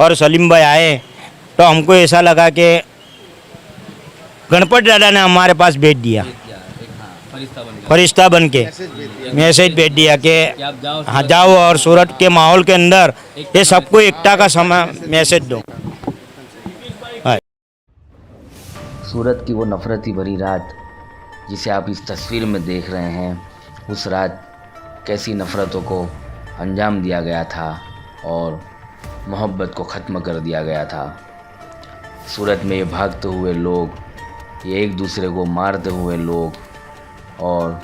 और सलीम भाई आए तो हमको ऐसा लगा कि गणपत दादा ने हमारे पास भेज दिया, फरिश्ता बन के मैसेज भेज दिया कि हाँ जाओ और सूरत के माहौल के अंदर ये सबको एकता का समय मैसेज दो। सूरत की वो नफ़रती भरी रात जिसे आप इस तस्वीर में देख रहे हैं, उस रात कैसी नफ़रतों को अंजाम दिया गया था और मोहब्बत को ख़त्म कर दिया गया था। सूरत में ये भागते हुए लोग, ये एक दूसरे को मारते हुए लोग और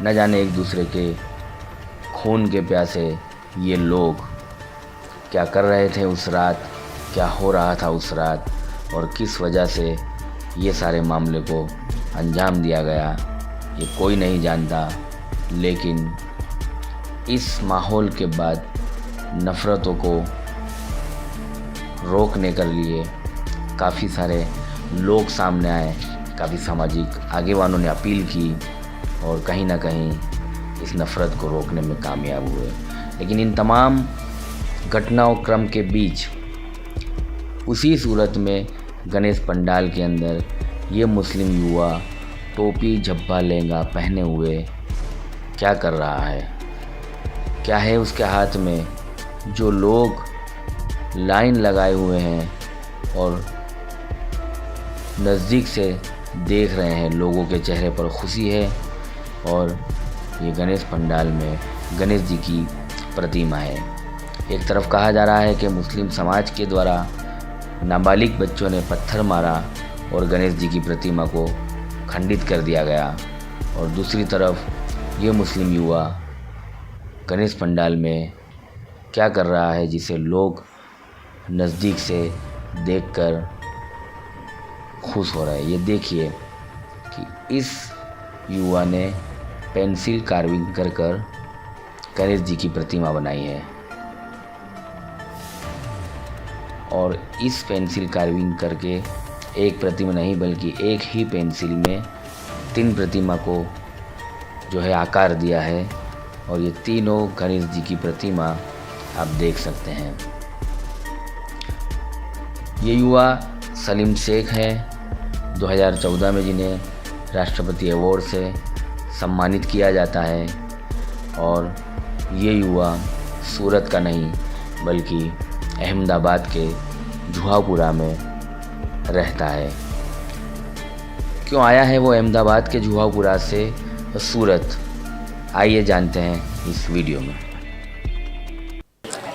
न जाने एक दूसरे के खून के प्यासे ये लोग क्या कर रहे थे उस रात, क्या हो रहा था उस रात और किस वजह से ये सारे मामले को अंजाम दिया गया, ये कोई नहीं जानता। लेकिन इस माहौल के बाद नफ़रतों को रोकने के लिए काफ़ी सारे लोग सामने आए, काफ़ी सामाजिक आगेवानों ने अपील की और कहीं ना कहीं इस नफ़रत को रोकने में कामयाब हुए। लेकिन इन तमाम घटनाओं क्रम के बीच उसी सूरत में गणेश पंडाल के अंदर ये मुस्लिम युवा टोपी झब्बा लहंगा पहने हुए क्या कर रहा है, क्या है उसके हाथ में। जो लोग लाइन लगाए हुए हैं और नज़दीक से देख रहे हैं, लोगों के चेहरे पर खुशी है और ये गणेश पंडाल में गणेश जी की प्रतिमा है। एक तरफ कहा जा रहा है कि मुस्लिम समाज के द्वारा नाबालिग बच्चों ने पत्थर मारा और गणेश जी की प्रतिमा को खंडित कर दिया गया और दूसरी तरफ ये मुस्लिम युवा गणेश पंडाल में क्या कर रहा है जिसे लोग नज़दीक से देखकर खुश हो रहे हैं। ये देखिए कि इस युवा ने पेंसिल कार्विंग कर गणेश जी की प्रतिमा बनाई है और इस पेंसिल कार्विंग करके एक प्रतिमा नहीं बल्कि एक ही पेंसिल में 3 प्रतिमा को जो है आकार दिया है और ये तीनों गणेश जी की प्रतिमा आप देख सकते हैं। ये युवा सलीम शेख है 2014 में, जिन्हें राष्ट्रपति अवार्ड से सम्मानित किया जाता है और ये युवा सूरत का नहीं बल्कि अहमदाबाद के जुहापुरा में रहता है। क्यों आया है वो अहमदाबाद के जुहापुरा से सूरत, आइए जानते हैं इस वीडियो में।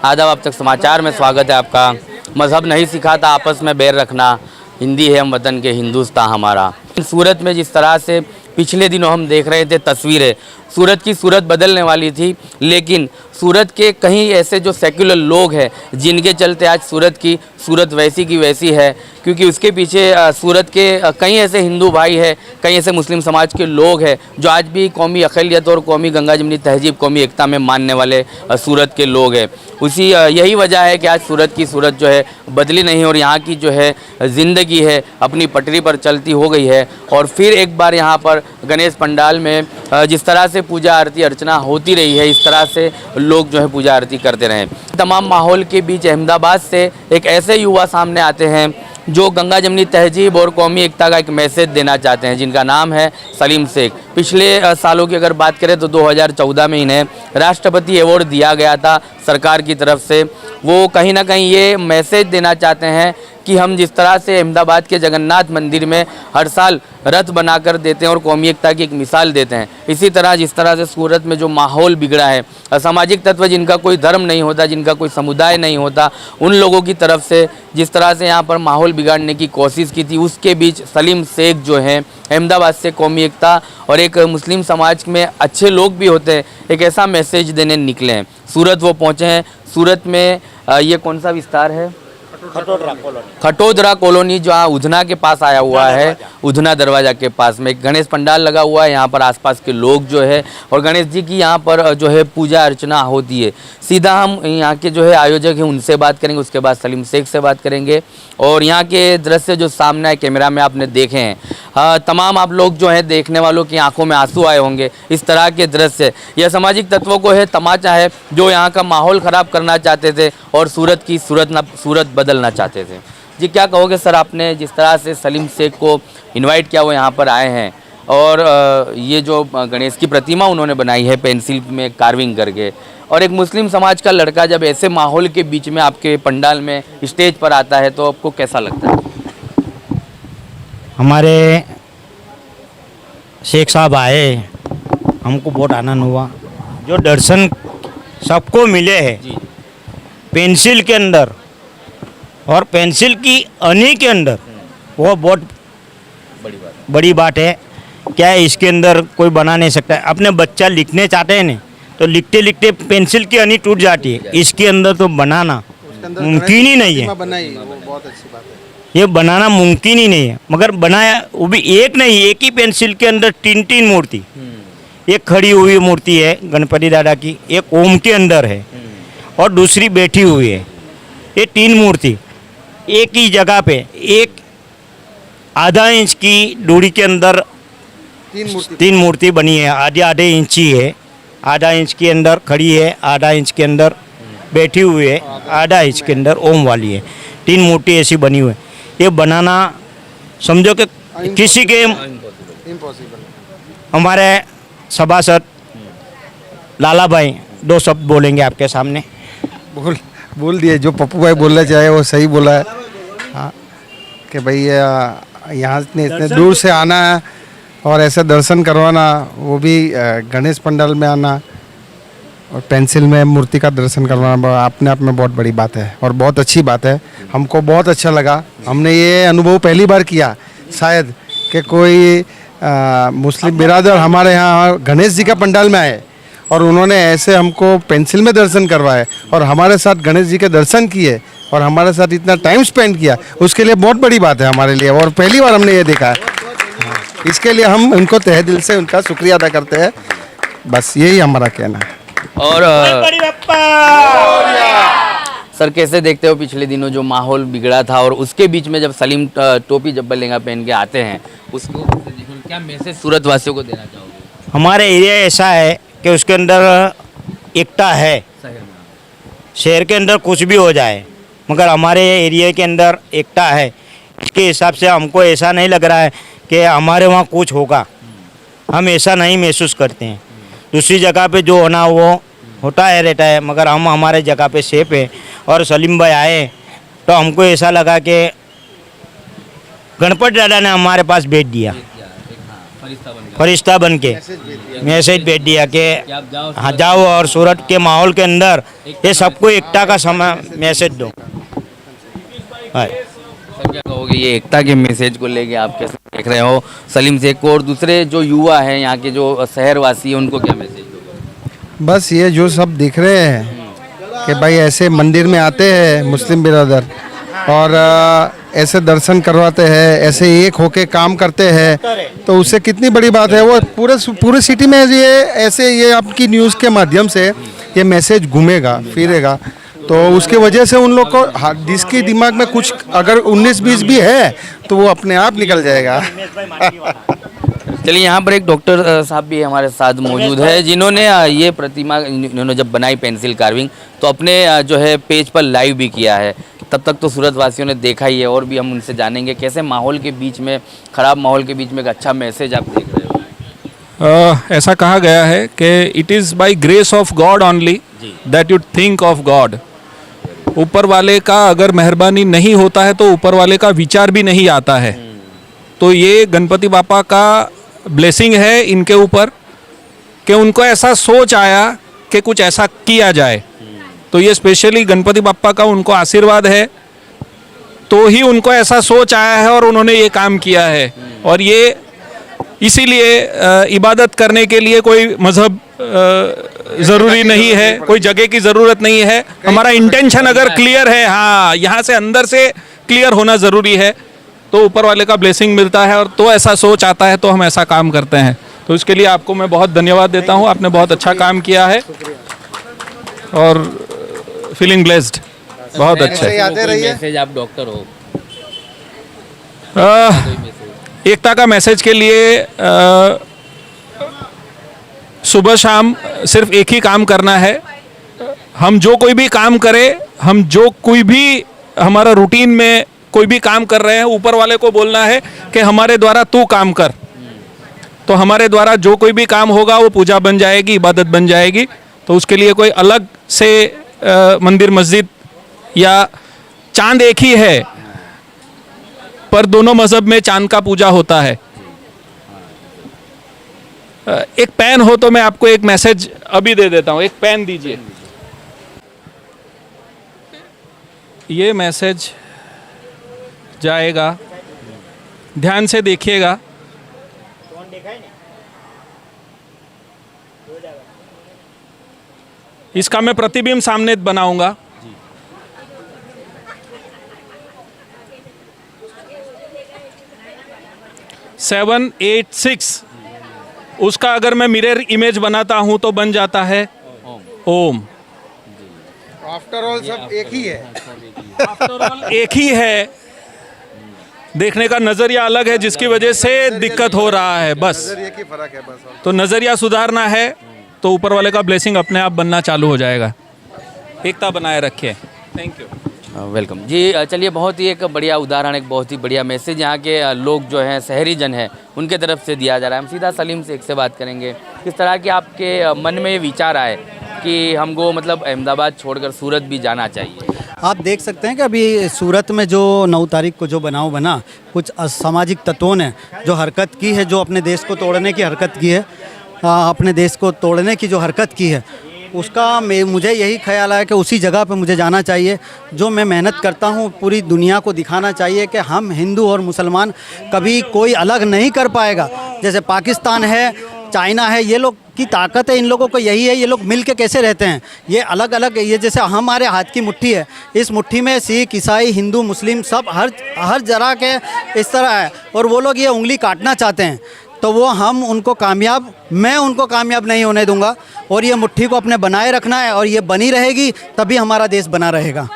आदाब, अब तक समाचार में स्वागत है आपका। मज़हब नहीं सिखाता आपस में बैर रखना, हिंदी है हम वतन के हिंदुस्तान हमारा। सूरत में जिस तरह से पिछले दिनों हम देख रहे थे तस्वीरें, सूरत की सूरत बदलने वाली थी, लेकिन सूरत के कहीं ऐसे जो सेक्युलर लोग हैं जिनके चलते आज सूरत की सूरत वैसी की वैसी है, क्योंकि उसके पीछे सूरत के कई ऐसे हिंदू भाई हैं, कई ऐसे मुस्लिम समाज के लोग हैं जो आज भी कौमी अक़लियत और कौमी गंगा जमनी तहजीब, कौमी एकता में मानने वाले सूरत के लोग हैं। उसी यही वजह है कि आज सूरत की सूरत जो है बदली नहीं और यहाँ की जो है ज़िंदगी है अपनी पटरी पर चलती हो गई है। और फिर एक बार यहाँ पर गणेश पंडाल में जिस तरह से पूजा आरती अर्चना होती रही है, इस तरह से लोग जो है पूजा आरती करते रहे। तमाम माहौल के बीच अहमदाबाद से एक ऐसे युवा सामने आते हैं जो गंगा जमनी तहजीब और कौमी एकता का एक मैसेज देना चाहते हैं, जिनका नाम है सलीम शेख। पिछले सालों की अगर बात करें तो 2014 में इन्हें राष्ट्रपति अवार्ड दिया गया था सरकार की तरफ से। वो कहीं ना कहीं ये मैसेज देना चाहते हैं कि हम जिस तरह से अहमदाबाद के जगन्नाथ मंदिर में हर साल रथ बनाकर देते हैं और कौमी एकता की एक मिसाल देते हैं, इसी तरह जिस तरह से सूरत में जो माहौल बिगड़ा है, असामाजिक तत्व जिनका कोई धर्म नहीं होता, जिनका कोई समुदाय नहीं होता, उन लोगों की तरफ से जिस तरह से यहाँ पर माहौल बिगाड़ने की कोशिश की थी, उसके बीच सलीम शेख जो हैं अहमदाबाद से कौमी एकता और एक मुस्लिम समाज में अच्छे लोग भी होते हैं, एक ऐसा मैसेज देने निकले हैं। सूरत वो पहुँचे हैं। सूरत में ये कौन सा विस्तार है? खटोदरा कॉलोनी, जो उधना के पास आया हुआ है, उधना दरवाजा के पास में एक गणेश पंडाल लगा हुआ है। यहाँ पर आसपास के लोग जो है और गणेश जी की यहाँ पर जो है पूजा अर्चना होती है। सीधा हम यहाँ के जो है आयोजक हैं उनसे बात करेंगे, उसके बाद सलीम शेख से बात करेंगे और यहाँ के दृश्य जो सामने कैमरा में आपने देखे हैं। तमाम आप लोग जो हैं देखने वालों की आंखों में आंसू आए होंगे इस तरह के दृश्य। यह सामाजिक तत्वों को है तमाचा है जो यहाँ का माहौल ख़राब करना चाहते थे और सूरत की सूरत बदलना चाहते थे। जी क्या कहोगे सर, आपने जिस तरह से सलीम शेख को इनवाइट किया वो यहाँ पर आए हैं और ये जो गणेश की प्रतिमा उन्होंने बनाई है पेंसिल में कार्विंग करके, और एक मुस्लिम समाज का लड़का जब ऐसे माहौल के बीच में आपके पंडाल में स्टेज पर आता है तो आपको कैसा लगता है? हमारे शेख साहब आए, हमको बहुत आनंद हुआ। जो दर्शन सबको मिले हैं पेंसिल के अंदर और पेंसिल की अनी के अंदर, वो बहुत बड़ी बात है। क्या है, इसके अंदर कोई बना नहीं सकता है। अपने बच्चा लिखने चाहते हैं ना तो लिखते लिखते पेंसिल की अनी टूट जाती है, इसके अंदर तो बनाना मुमकिन ही नहीं है। बहुत अच्छी बात है। ये बनाना मुमकिन ही नहीं है, मगर बनाया वो भी एक नहीं, एक ही पेंसिल के अंदर तीन मूर्ति। एक खड़ी हुई मूर्ति है गणपति दादा की, एक ओम के अंदर है और दूसरी बैठी हुई है। ये 3 मूर्ति एक ही जगह पे, एक आधा इंच की दूरी के अंदर 3 मूर्ति बनी है। आधे इंची है, आधा इंच के अंदर खड़ी है, आधा इंच के अंदर बैठी हुई है, आधा इंच के अंदर ओम वाली है। 3 मूर्ति ऐसी बनी हुई है। ये बनाना समझो कि किसी के इम्पॉसिबल। हमारे सभासद लाला भाई 2 शब्द बोलेंगे आपके सामने। बोल दिए, जो पप्पू भाई बोलना चाहे वो सही बोला है। हाँ कि भाई यहाँ इतने दूर से आना है और ऐसे दर्शन करवाना, वो भी गणेश पंडाल में आना और पेंसिल में मूर्ति का दर्शन करवाना अपने आप में बहुत बड़ी बात है और बहुत अच्छी बात है। हमको बहुत अच्छा लगा। हमने ये अनुभव पहली बार किया शायद कि कोई मुस्लिम बिरादर हमारे यहाँ गणेश जी का पंडाल में आए और उन्होंने ऐसे हमको पेंसिल में दर्शन करवाए और हमारे साथ गणेश जी के दर्शन किए और हमारे साथ इतना टाइम स्पेंड किया, उसके लिए बहुत बड़ी बात है हमारे लिए और पहली बार हमने ये देखा है। इसके लिए हम उनको तहे दिल से उनका शुक्रिया अदा करते हैं। बस यही हमारा कहना है। और सर कैसे देखते हो पिछले दिनों जो माहौल बिगड़ा था और उसके बीच में जब सलीम टोपी जब्बर लहंगा पहन के आते हैं उसको क्या मैसेज सूरत वासियों को देना चाहोगे? हमारे एरिया ऐसा है कि उसके अंदर एकता है। शहर के अंदर कुछ भी हो जाए मगर हमारे एरिया के अंदर एकता है। इसके हिसाब से हमको ऐसा नहीं लग रहा है कि हमारे वहाँ कुछ होगा, हम ऐसा नहीं महसूस करते हैं। दूसरी जगह पे जो होना वो होता है रहता है, मगर हम हमारे जगह पे सेफ है। और सलीम भाई आए तो हमको ऐसा लगा कि गणपति दादा ने हमारे पास भेज दिया, फरिश्ता बन के मैसेज भेज दिया कि हाँ जाओ और सूरत के माहौल के अंदर ये सबको एकता का समय मैसेज दो। सर क्या कहोगे ये एकता के मैसेज को लेके आप कैसे देख रहे हो सलीम शेख को और दूसरे जो युवा हैं यहाँ के जो शहरवासी हैं उनको क्या मैसेज दोगे? बस ये जो सब दिख रहे हैं कि भाई ऐसे मंदिर में आते हैं मुस्लिम बिरादर और ऐसे दर्शन करवाते हैं, ऐसे एक होके काम करते हैं, तो उससे कितनी बड़ी बात है। वो पूरे सिटी में ये आपकी न्यूज़ के माध्यम से ये मैसेज घूमेगा फिरेगा, तो उसके वजह से उन लोग को जिसके दिमाग में कुछ अगर 19-20 भी है तो वो अपने आप निकल जाएगा। चलिए यहाँ पर एक डॉक्टर साहब भी हमारे साथ मौजूद है जिन्होंने ये प्रतिमा इन्होंने जब बनाई पेंसिल कार्विंग तो अपने जो है पेज पर लाइव भी किया है। तब तक तो सूरत वासियों ने देखा ही है और भी हम उनसे जानेंगे कैसे माहौल के बीच में, ख़राब माहौल के बीच में एक अच्छा मैसेज आप देख रहे हो। ऐसा कहा गया है कि it is by grace of God only that you think of God. ऊपर वाले का अगर मेहरबानी नहीं होता है तो ऊपर वाले का विचार भी नहीं आता है। तो ये गणपति बापा का ब्लेसिंग है इनके ऊपर कि उनको ऐसा सोच आया कि कुछ ऐसा किया जाए, तो ये स्पेशली गणपति बापा का उनको आशीर्वाद है, तो ही उनको ऐसा सोच आया है और उन्होंने ये काम किया है। और ये इसीलिए इबादत करने के लिए कोई मज़हब ज़रूरी नहीं है, कोई जगह की ज़रूरत नहीं है। हमारा इंटेंशन अगर क्लियर है, हाँ यहाँ से अंदर से क्लियर होना ज़रूरी है, तो ऊपर वाले का ब्लेसिंग मिलता है और तो ऐसा सोच आता है तो हम ऐसा काम करते हैं। तो इसके लिए आपको मैं बहुत धन्यवाद देता हूँ, आपने बहुत अच्छा काम किया है और फीलिंग ब्लेस्ड, बहुत अच्छा है। मैसेज आप डॉक्टर हो, एकता का मैसेज के लिए सुबह शाम सिर्फ एक ही काम करना है। हम जो कोई भी काम करें, हम जो कोई भी हमारा रूटीन में कोई भी काम कर रहे हैं, ऊपर वाले को बोलना है कि हमारे द्वारा तू काम कर। तो हमारे द्वारा जो कोई भी काम होगा वो पूजा बन जाएगी, इबादत बन जाएगी। तो उसके लिए कोई अलग से मंदिर मस्जिद या चांद एक ही है, पर दोनों मजहब में चांद का पूजा होता है। एक पेन हो तो मैं आपको एक मैसेज अभी दे देता हूँ। एक पेन दीजिए। ये मैसेज जाएगा, ध्यान से देखिएगा। इसका मैं प्रतिबिंब सामने बनाऊंगा। सेवन 8 6 उसका अगर मैं मिरर इमेज बनाता हूं तो बन जाता है ओम। आफ्टर ऑल सब एक ही है। आफ्टर ऑल एक ही है, देखने का नजरिया अलग है, जिसकी वजह से दिक्कत हो रहा है। बस नजरिए की फर्क है बस। तो नजरिया सुधारना है तो ऊपर वाले का ब्लेसिंग अपने आप बनना चालू हो जाएगा। एकता बनाए रखिए। Thank you. वेलकम जी। चलिए, बहुत ही एक बढ़िया उदाहरण, एक बहुत ही बढ़िया मैसेज यहाँ के लोग जो हैं, शहरी जन हैं, उनके तरफ से दिया जा रहा है। हम सीधा सलीम से एक से बात करेंगे। किस तरह के आपके मन में ये विचार आए कि हमको मतलब अहमदाबाद छोड़कर सूरत भी जाना चाहिए? आप देख सकते हैं कि अभी सूरत में जो 9 तारीख को जो बनाव बना, कुछ असामाजिक तत्वों ने जो हरकत की है, जो अपने देश को तोड़ने की हरकत की है, अपने देश को तोड़ने की जो हरकत की है, उसका मुझे यही ख्याल आया कि उसी जगह पे मुझे जाना चाहिए। जो मैं मेहनत करता हूँ, पूरी दुनिया को दिखाना चाहिए कि हम हिंदू और मुसलमान कभी कोई अलग नहीं कर पाएगा। जैसे पाकिस्तान है, चाइना है, ये लोग की ताकत है, इन लोगों को यही है, ये लोग मिल के कैसे रहते हैं। ये अलग अलग, ये जैसे हमारे हाथ की मुट्ठी है, इस मुट्ठी में सिख, ईसाई, हिंदू, मुस्लिम सब हर जगह के इस तरह है। और वो लोग ये उंगली काटना चाहते हैं, तो वो मैं उनको कामयाब नहीं होने दूंगा। और ये मुट्ठी को अपने बनाए रखना है, और ये बनी रहेगी तभी हमारा देश बना रहेगा।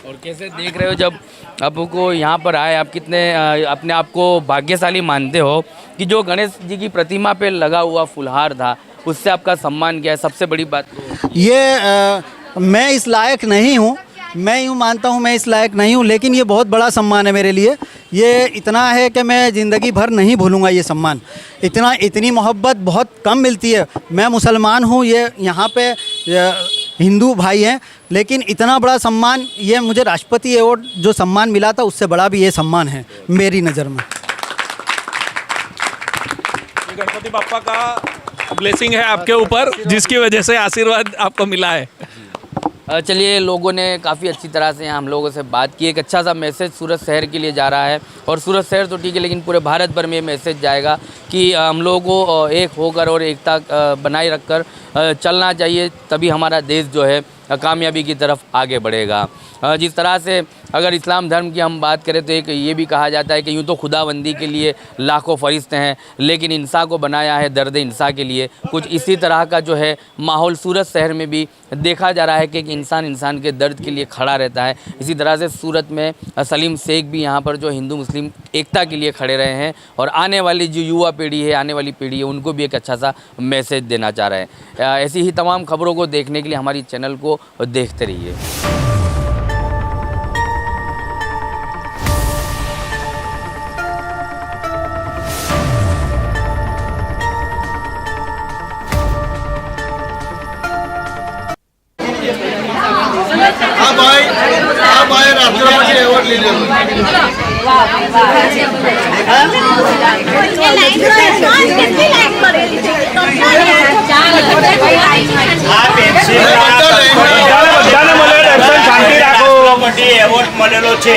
और कैसे देख रहे हो, जब आपको यहाँ पर आए, आप कितने अपने आप को भाग्यशाली मानते हो कि जो गणेश जी की प्रतिमा पे लगा हुआ फुलहार था, उससे आपका सम्मान किया है? सबसे बड़ी बात ये मैं इस लायक नहीं हूँ, मैं यूँ मानता हूँ मैं इस लायक नहीं हूँ, लेकिन ये बहुत बड़ा सम्मान है मेरे लिए। ये इतना है कि मैं ज़िंदगी भर नहीं भूलूँगा ये सम्मान। इतनी मोहब्बत बहुत कम मिलती है। मैं मुसलमान हूँ, ये यहाँ पे हिंदू भाई हैं, लेकिन इतना बड़ा सम्मान, ये मुझे राष्ट्रपति अवार्ड जो सम्मान मिला था, उससे बड़ा भी ये सम्मान है मेरी नज़र में। गणपति बाप्पा का ब्लेसिंग है आपके ऊपर, जिसकी वजह से आशीर्वाद आपको मिला है। चलिए, लोगों ने काफ़ी अच्छी तरह से यहाँ हम लोगों से बात की। एक अच्छा सा मैसेज सूरत शहर के लिए जा रहा है, और सूरत शहर तो ठीक है, लेकिन पूरे भारत भर में ये मैसेज जाएगा कि हम लोगों को एक होकर और एकता बनाए रखकर चलना चाहिए, तभी हमारा देश जो है कामयाबी की तरफ आगे बढ़ेगा। जिस तरह से अगर इस्लाम धर्म की हम बात करें तो एक ये भी कहा जाता है कि यूँ तो खुदाबंदी के लिए लाखों फरिश्ते हैं, लेकिन इंसान को बनाया है दर्द इंसान के लिए। कुछ इसी तरह का जो है माहौल सूरत शहर में भी देखा जा रहा है कि इंसान के दर्द के लिए खड़ा रहता है। इसी तरह से सूरत में सलीम शेख भी यहाँ पर जो हिंदू मुस्लिम एकता के लिए खड़े रहे हैं, और आने वाली जो युवा पीढ़ी है, आने वाली पीढ़ी है, उनको भी एक अच्छा सा मैसेज देना चाह रहे हैं। ऐसी ही तमाम खबरों को देखने के लिए हमारी चैनल को देखते रहिए। राष्ट्रपति अवार्ड ले એવોર્ડ મળેલો છે,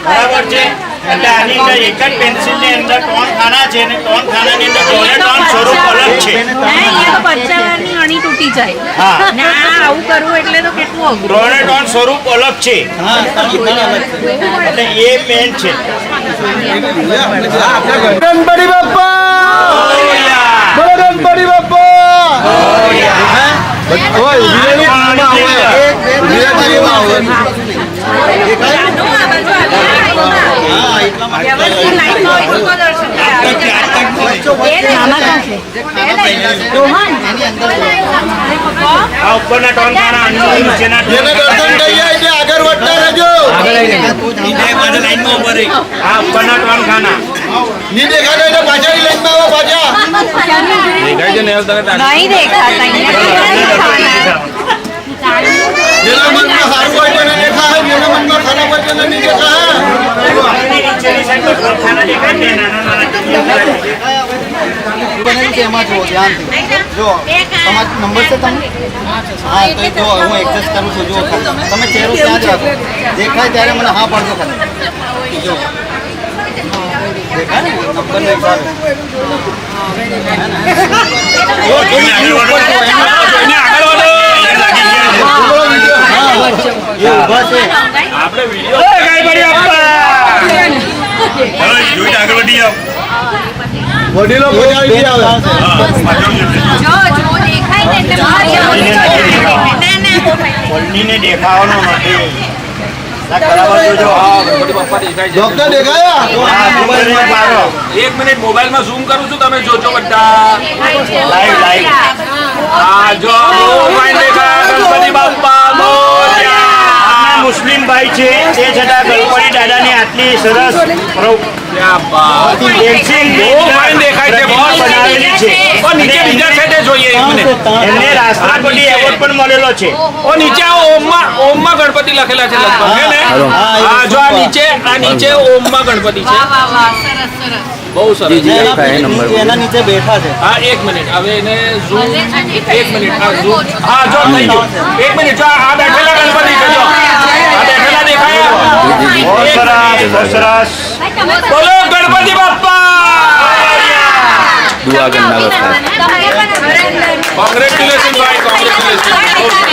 બરાબર છે। એટલે આની અંદર એક જ પેન્સિલની અંદર 3 ખાના છે, અને 3 ખાનાની અંદર 3 સ્વરૂપ અલગ છે। બચ્ચાની અણી તૂટી જાય ના, આવું કરવું એટલે તો કેટલું અઘરું। 3 સ્વરૂપ અલગ છે, એટલે એ મેન છે। गणपति बाप्पा, बोलो गणपति बाप्पा। हाँ, व्यवस्थित लाइन में હોય તો દર્શન આ ઉપરના ટોન ખાના અંદર નીચેના જેને દર્શન થઈ જાય તે આગળ વધતા રહેજો. આ ઉપરના ટોન ખાના નહીં દેખાતા એટલે પાછળની લાઈનમાં આવો પાછા. નહીં દેખાતા જેના મનમાં સારું હોય તેને દેખાય, જેના મનમાં ખરાબ હોય તેને નહીં દેખાય. નીચેની સાઈડ પર ટોન ખાના દેખાય ને નાના બનેલું છે એમાં જુઓ ધ્યાનથી જો તમારો નંબર છે તમે હા તો જો હું એડજસ્ટ કરું છું જો તમે ચહેરો ત્યાં જ રાખો દેખાય ત્યારે મને હા પાડજો ખાલી જો દેખાય ને નંબર નહીં ચાલે વડીલો કોઈ આવી આવે. જો દેખાય ને એટલે પલટીને દેખાવાનો નથી બરાબર જોજો હા ડોક્ટર દેખાયા? હા મોબાઈલમાં મારો 1 મિનિટ મોબાઈલમાં ઝૂમ કરું છું તમે જોજો બધા લાઈવ આ જો મોબાઈલ દેખાય ગણપતિ બાપ્પા મોરયા મુસ્લિમ ભાઈ છે તે છતાં ગણપતિ દાદાની આટલી સરસ ક્યાં બાત મોબાઈલ દેખાય છે બહુ બનાવેલી છે ઓ નીચે બીજા સાઈડે જોઈએ 1 મિનિટ એમને રાષ્ટ્રપતિ એવોર્ડ પણ મળેલો છે ઓ નીચે આ ઓમમાં ગણપતિ લખેલા છે લગભગ હે ને હા જો આ નીચે ઓમમાં ગણપતિ છે બહુ સરસ એના નીચે બેઠા છે હા 1 મિનિટ હવે એને ઝૂમ 1 મિનિટ આ ઝૂમ હા જો થઈ ગયું 1 મિનિટ જો આ બેઠેલા ગણપતિ છે જો આ બેઠેલા દેખાય બહુ સરસ બહુ સરસ બોલો ગણપતિ બાપ્પા दुआ करना बस કોંગ્રેચ્યુલેશન ભાઈ કોંગ્રેચ્યુલેશન